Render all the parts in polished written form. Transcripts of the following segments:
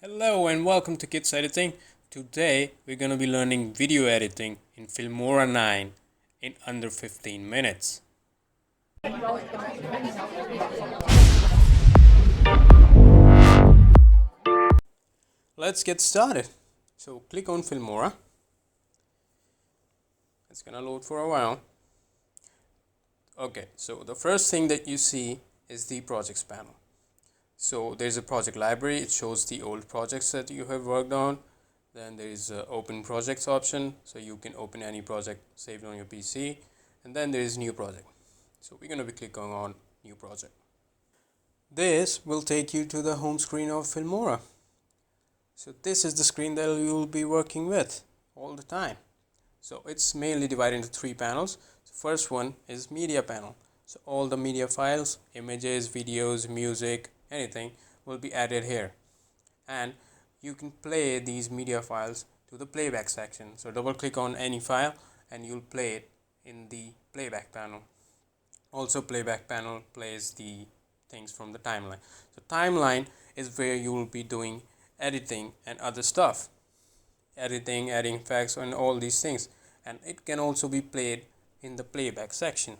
Hello and welcome to Kids Editing. Today we're going to be learning video editing in Filmora 9 in under 15 minutes. Let's get started. So click on Filmora. It's going to load for a while. Okay, so the first thing that you see is the projects panel. So there's a project library. It shows the old projects that you have worked on. Then there is an open projects option, so you can open any project saved on your PC. And then there is new project. So we're going to be clicking on new project. This will take you to the home screen of Filmora. So this is the screen that you will be working with all the time. So it's mainly divided into three panels. The first one is media panel. So all the media files, images, videos, music, anything will be added here. And you can play these media files to the playback section. So double click on any file and you'll play it in the playback panel. Also, playback panel plays the things from the timeline. So timeline is where you will be doing editing and other stuff. Editing, adding effects and all these things. And it can also be played in the playback section.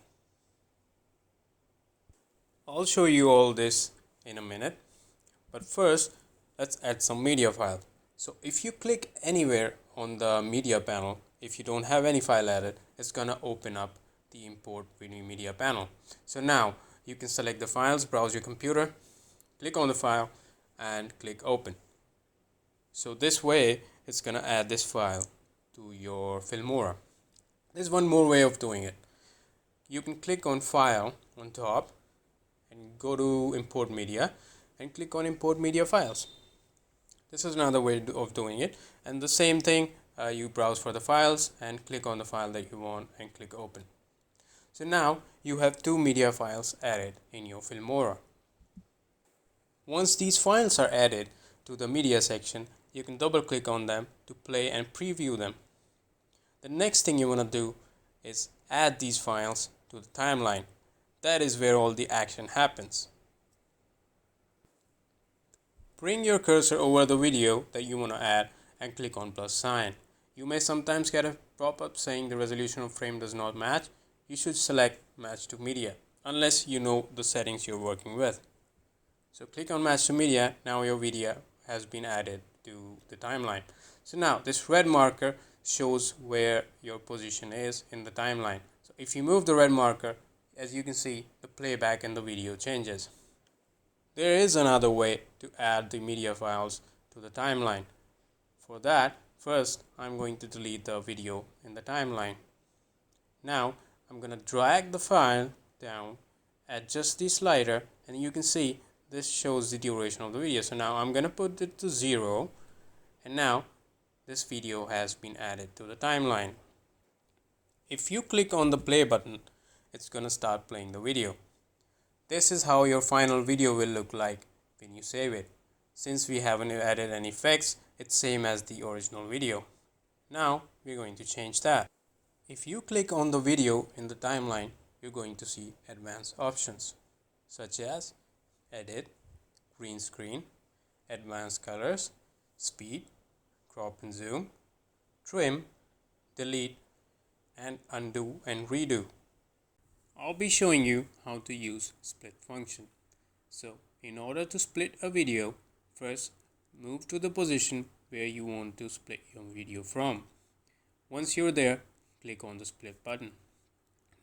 I'll show you all this in a minute. But first, let's add some media file. So if you click anywhere on the media panel, if you don't have any file added, it's gonna open up the import video media panel. So now you can select the files, browse your computer, click on the file and click open. So this way it's gonna add this file to your Filmora. There's one more way of doing it. You can click on file on top and go to import media and click on import media files. This is another way of doing it, and the same thing, you browse for the files and click on the file that you want and click open. So now you have two media files added in your Filmora. Once these files are added to the media section, you can double click on them to play and preview them. The next thing you want to do is add these files to the timeline. That is where all the action happens. Bring your cursor over the video that you want to add and click on plus sign. You may sometimes get a pop-up saying the resolution of frame does not match. You should select match to media unless you know the settings you're working with. So click on match to media. Now your video has been added to the timeline. So now this red marker shows where your position is in the timeline. So if you move the red marker, as you can see, the playback in the video changes. There is another way to add the media files to the timeline. For that, first I'm going to delete the video in the timeline. Now I'm going to drag the file down, adjust the slider, and you can see this shows the duration of the video. So now I'm going to put it to 0, and now this video has been added to the timeline. If you click on the play button, it's going to start playing the video. This is how your final video will look like when you save it. Since we haven't added any effects, it's same as the original video. Now we're going to change that. If you click on the video in the timeline, you're going to see advanced options such as edit, green screen, advanced colors, speed, crop and zoom, trim, delete, and undo and redo. I'll be showing you how to use split function. So in order to split a video, first move to the position where you want to split your video from. Once you're there, click on the split button.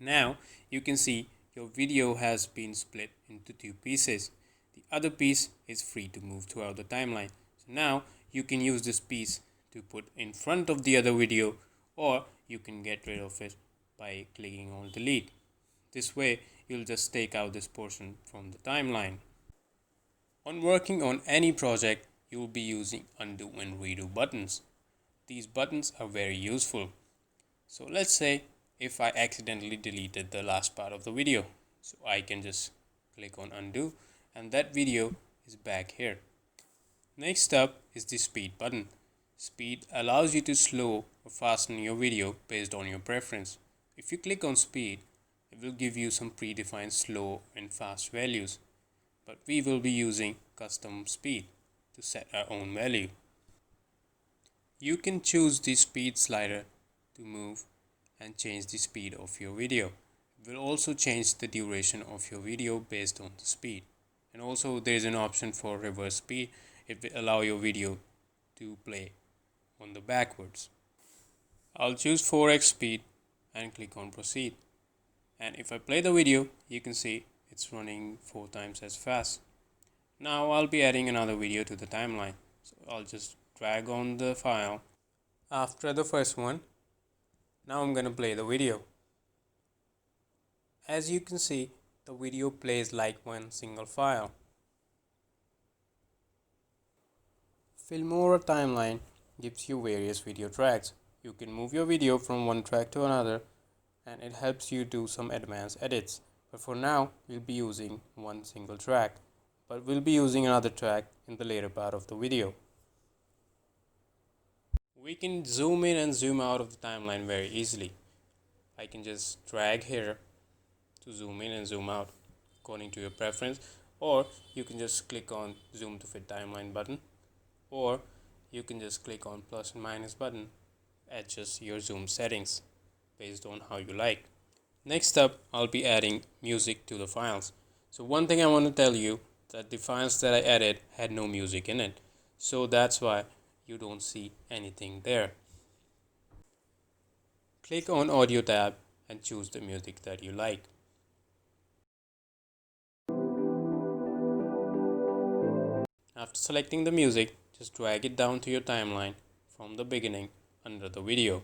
Now you can see your video has been split into two pieces. The other piece is free to move throughout the timeline. So now you can use this piece to put in front of the other video, or you can get rid of it by clicking on delete. This way you'll just take out this portion from the timeline. On working on any project, you'll be using undo and redo buttons. These buttons are very useful. So let's say if I accidentally deleted the last part of the video, so I can just click on undo and that video is back here. Next up is the speed button. Speed allows you to slow or fasten your video based on your preference. If you click on speed, it will give you some predefined slow and fast values, but we will be using custom speed. to set our own value. You can choose the speed slider to move and change the speed of your video. It will also change the duration of your video based on the speed. And also there is an option for reverse speed. It will allow your video to play on the backwards. I'll choose 4x speed and click on proceed. And if I play the video, you can see it's running 4 times as fast. Now I'll be adding another video to the timeline. So I'll just drag on the file after the first one. Now I'm gonna play the video. As you can see, the video plays like one single file. Filmora timeline gives you various video tracks. You can move your video from one track to another, and it helps you do some advanced edits. But for now, we'll be using one single track, but we'll be using another track in the later part of the video. We can zoom in and zoom out of the timeline very easily. I can just drag here to zoom in and zoom out according to your preference, or you can just click on zoom to fit timeline button, or you can just click on plus and minus button, adjust your zoom settings based on how you like. Next up, I'll be adding music to the files. So one thing I want to tell you, that the files that I added had no music in it, so that's why you don't see anything there. Click on audio tab and choose the music that you like. After selecting the music, just drag it down to your timeline from the beginning under the video.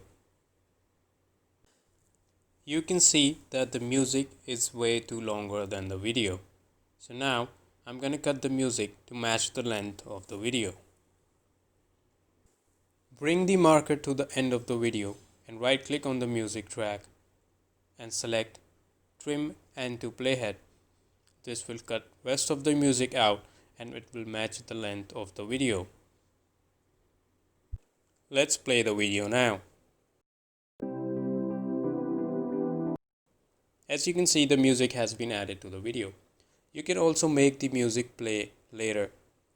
You can see that the music is way too longer than the video. So now I'm going to cut the music to match the length of the video. Bring the marker to the end of the video and right click on the music track and select trim end to playhead. This will cut rest of the music out and it will match the length of the video. Let's play the video now. As you can see, the music has been added to the video. You can also make the music play later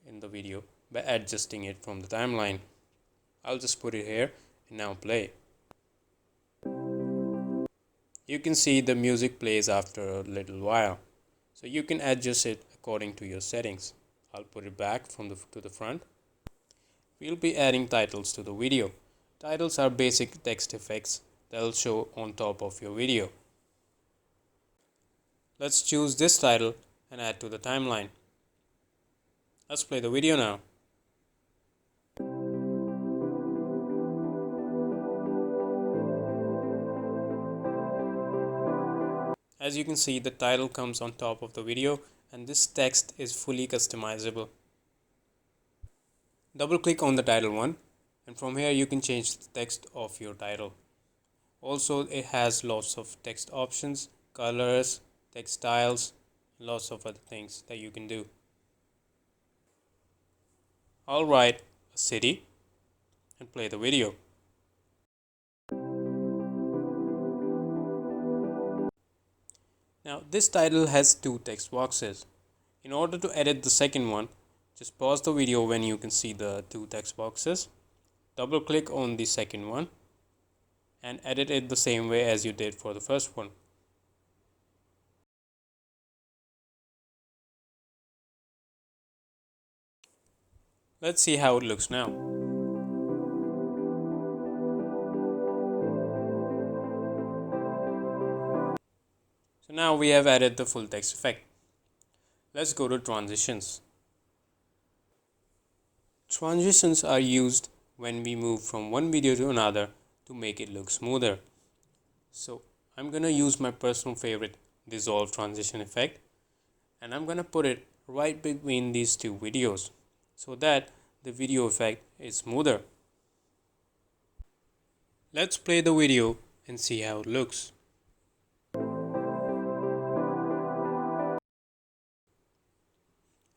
in the video by adjusting it from the timeline. I'll just put it here and now play. You can see the music plays after a little while. So you can adjust it according to your settings. I'll put it back to the front. We'll be adding titles to the video. Titles are basic text effects that will show on top of your video. Let's choose this title and add to the timeline. Let's play the video now. As you can see, the title comes on top of the video and this text is fully customizable. Double click on the title one and from here you can change the text of your title. Also, it has lots of text options, colors, text styles, lots of other things that you can do. I'll write a city and play the video. Now this title has 2 text boxes. In order to edit the second one, just pause the video when you can see the 2 text boxes. Double click on the second one and edit it the same way as you did for the first one. Let's see how it looks now. So now we have added the full text effect. Let's go to transitions. Transitions are used when we move from one video to another to make it look smoother. So I'm gonna use my personal favorite dissolve transition effect and I'm gonna put it right between these 2 videos so that the video effect is smoother. Let's play the video and see how it looks.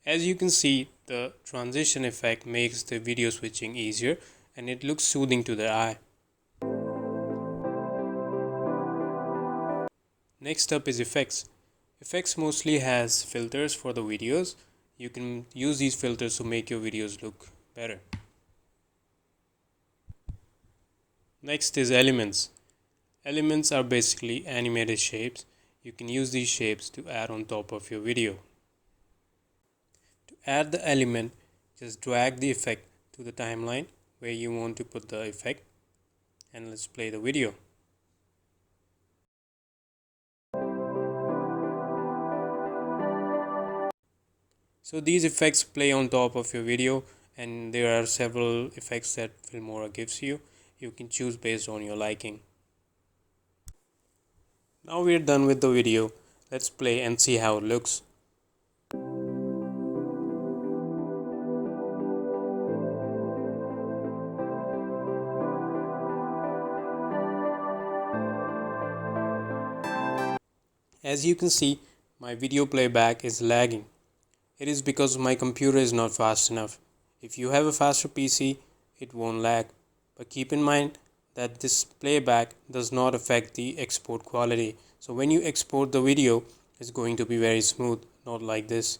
As you can see, the transition effect makes the video switching easier and it looks soothing to the eye. Next up is effects. Effects mostly has filters for the videos. You can use these filters to make your videos look better. Next is elements. Elements are basically animated shapes. You can use these shapes to add on top of your video. To add the element, just drag the effect to the timeline where you want to put the effect, and let's play the video. So these effects play on top of your video, and there are several effects that Filmora gives you. You can choose based on your liking. Now we're done with the video. Let's play and see how it looks. As you can see, my video playback is lagging. It is because my computer is not fast enough. If you have a faster PC, it won't lag. But keep in mind that this playback does not affect the export quality. So when you export the video, it's going to be very smooth, not like this.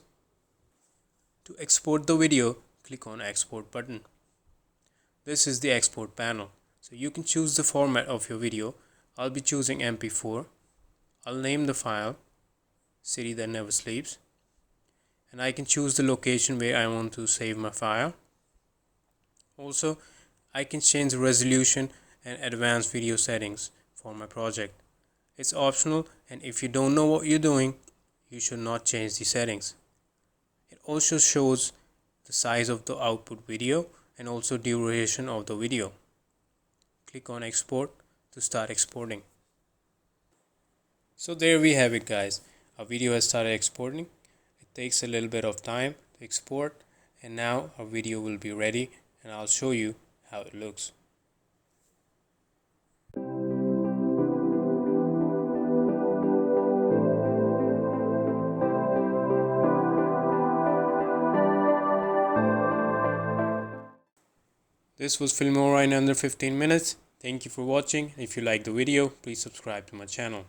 To export the video, click on Export button. This is the export panel. So you can choose the format of your video. I'll be choosing MP4. I'll name the file City That Never Sleeps, and I can choose the location where I want to save my file. Also, I can change the resolution and advanced video settings for my project. It's optional, and if you don't know what you're doing, you should not change the settings. It also shows the size of the output video and also duration of the video. Click on Export to start exporting. So there we have it, guys. Our video has started exporting. It takes a little bit of time to export, and now our video will be ready, and I'll show you how it looks. This was Filmora in under 15 minutes. Thank you for watching. If you like the video, please subscribe to my channel.